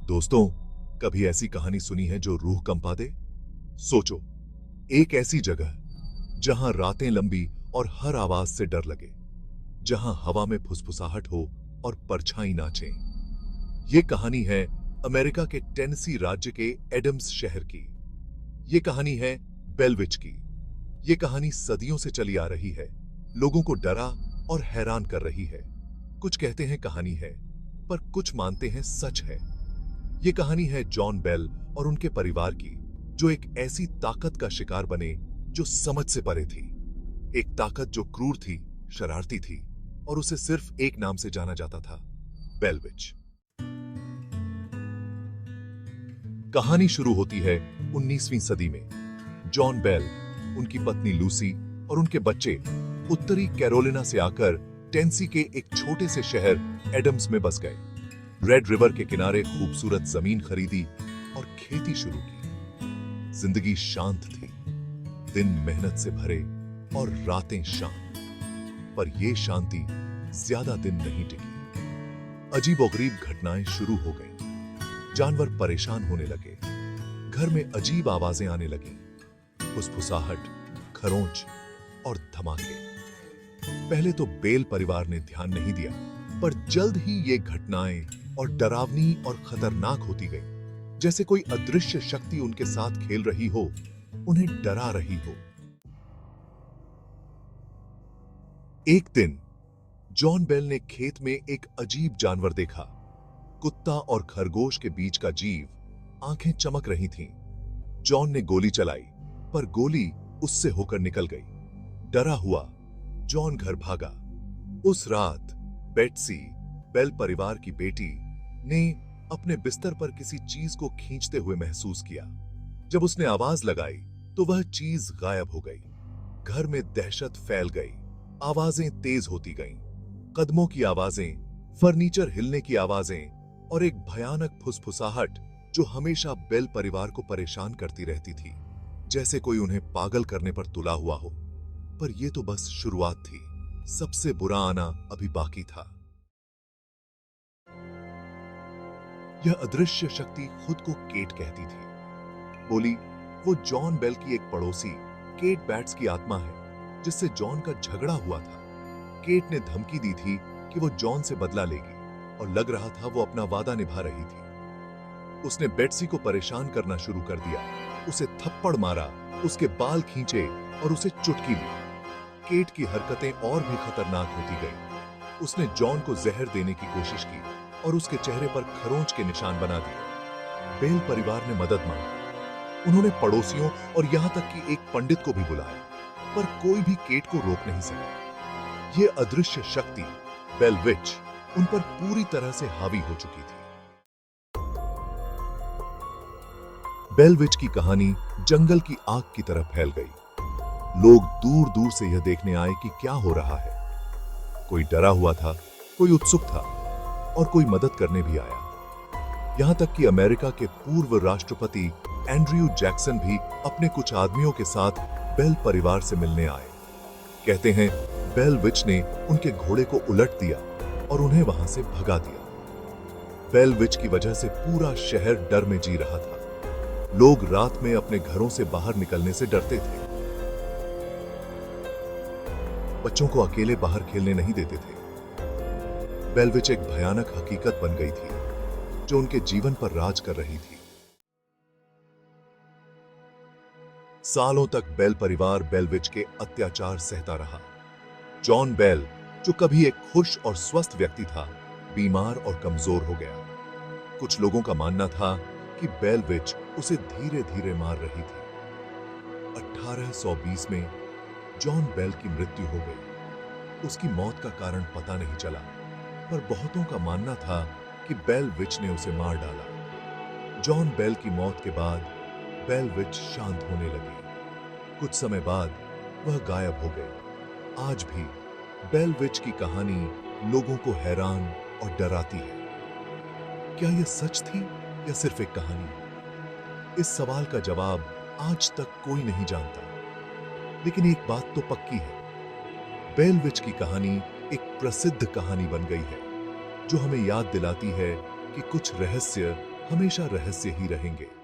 दोस्तों, कभी ऐसी कहानी सुनी है जो रूह कंपा दे? सोचो, एक ऐसी जगह जहां रातें लंबी और हर आवाज से डर लगे, जहां हवा में फुसफुसाहट हो और परछाई नाचे। ये कहानी है अमेरिका के टेनेसी राज्य के एडम्स शहर की। ये कहानी है बेल विच की। ये कहानी सदियों से चली आ रही है, लोगों को डरा और हैरान कर रही है। कुछ कहते हैं कहानी है, पर कुछ मानते हैं सच है। ये कहानी है जॉन बेल और उनके परिवार की, जो एक ऐसी ताकत का शिकार बने जो समझ से परे थी। एक ताकत जो क्रूर थी, शरारती थी और उसे सिर्फ एक नाम से जाना जाता था, बेल विच। कहानी शुरू होती है 19वीं सदी में। जॉन बेल, उनकी पत्नी लूसी और उनके बच्चे उत्तरी कैरोलिना से आकर टेनेसी के एक छोटे से शहर एडम्स में बस गए। रेड रिवर के किनारे खूबसूरत जमीन खरीदी और खेती शुरू की। जिंदगी शांत थी, दिन मेहनत से भरे और रातें शांत। पर यह शांति ज्यादा दिन नहीं टिकी। अजीबोगरीब घटनाएं शुरू हो गईं। जानवर परेशान होने लगे, घर में अजीब आवाजें आने लगीं, फुसफुसाहट, खरोंच और धमाके। पहले तो बेल परिवार ने ध्यान नहीं दिया, पर जल्द ही ये घटनाएं और डरावनी और खतरनाक होती गई, जैसे कोई अदृश्य शक्ति उनके साथ खेल रही हो, उन्हें डरा रही हो। एक दिन जॉन बेल ने खेत में एक अजीब जानवर देखा। कुत्ता और खरगोश के बीच का जीव, आंखें चमक रही थीं। जॉन ने गोली चलाई, पर गोली उससे होकर निकल गई। डरा हुआ जॉन घर भागा। उस रात बेट्सी, बेल परिवार की बेटी, ने अपने बिस्तर पर किसी चीज को खींचते हुए महसूस किया। जब उसने आवाज लगाई तो वह चीज गायब हो गई। घर में दहशत फैल गई। आवाजें तेज होती गईं, कदमों की आवाजें, फर्नीचर हिलने की आवाजें और एक भयानक फुसफुसाहट जो हमेशा बेल परिवार को परेशान करती रहती थी, जैसे कोई उन्हें पागल करने पर तुला हुआ हो। पर यह तो बस शुरुआत थी, सबसे बुरा आना अभी बाकी था। यह अदृश्य शक्ति खुद को केट कहती थी। बोली, वो जॉन बेल की एक पड़ोसी केट बैट्स की आत्मा है, जिससे जॉन का झगड़ा हुआ था। केट ने धमकी दी थी कि वो जॉन से बदला लेगी, और लग रहा था वो अपना वादा निभा रही थी। उसने बेट्सी को परेशान करना शुरू कर दिया, उसे थप्पड़ मारा, उसके बाल खींचे और उसे चुटकी ली। केट की हरकतें और भी खतरनाक होती गईं। उसने जॉन को जहर देने की कोशिश की और उसके चेहरे पर खरोंच के निशान बना दिए। बेल परिवार ने मदद मांगी। उन्होंने पड़ोसियों और यहां तक कि एक पंडित को भी बुलाया, पर कोई भी केट को रोक नहीं सका। यह अदृश्य शक्ति, बेल विच, उन पर पूरी तरह से हावी हो चुकी थी। बेल विच की कहानी जंगल की आग की तरह फैल गई। लोग दूर दूर से यह देखने आए कि क्या हो रहा है। कोई डरा हुआ था, कोई उत्सुक था और कोई मदद करने भी आया। यहां तक कि अमेरिका के पूर्व राष्ट्रपति एंड्रयू जैक्सन भी अपने कुछ आदमियों के साथ बेल परिवार से मिलने आए। कहते हैं बेल विच ने उनके घोड़े को उलट दिया और उन्हें वहां से भगा दिया। बेल विच की वजह से पूरा शहर डर में जी रहा था। लोग रात में अपने घरों से बाहर निकलने से डरते थे। बच्चों को अकेले बाहर खेलने नहीं देते थे। बेल विच एक भयानक हकीकत बन गई थी, जो उनके जीवन पर राज कर रही थी। सालों तक बेल परिवार बेल विच के अत्याचार सहता रहा। जॉन बेल, जो कभी एक खुश और स्वस्थ व्यक्ति था, बीमार और कमजोर हो गया। कुछ लोगों का मानना था कि बेल विच उसे धीरे धीरे मार रही थी। 1820 में जॉन बेल की मृत्यु हो गई। उसकी मौत का कारण पता नहीं चला, पर बहुतों का मानना था कि बेल विच ने उसे मार डाला। जॉन बेल की मौत के बाद बेल विच शांत होने लगी। कुछ समय बाद वह गायब हो गई। आज भी बेल विच की कहानी लोगों को हैरान और डराती है। क्या यह सच थी या सिर्फ एक कहानी? इस सवाल का जवाब आज तक कोई नहीं जानता। लेकिन एक बात तो पक्की है, बेल विच की कहानी एक प्रसिद्ध कहानी बन गई है, जो हमें याद दिलाती है कि कुछ रहस्य हमेशा रहस्य ही रहेंगे।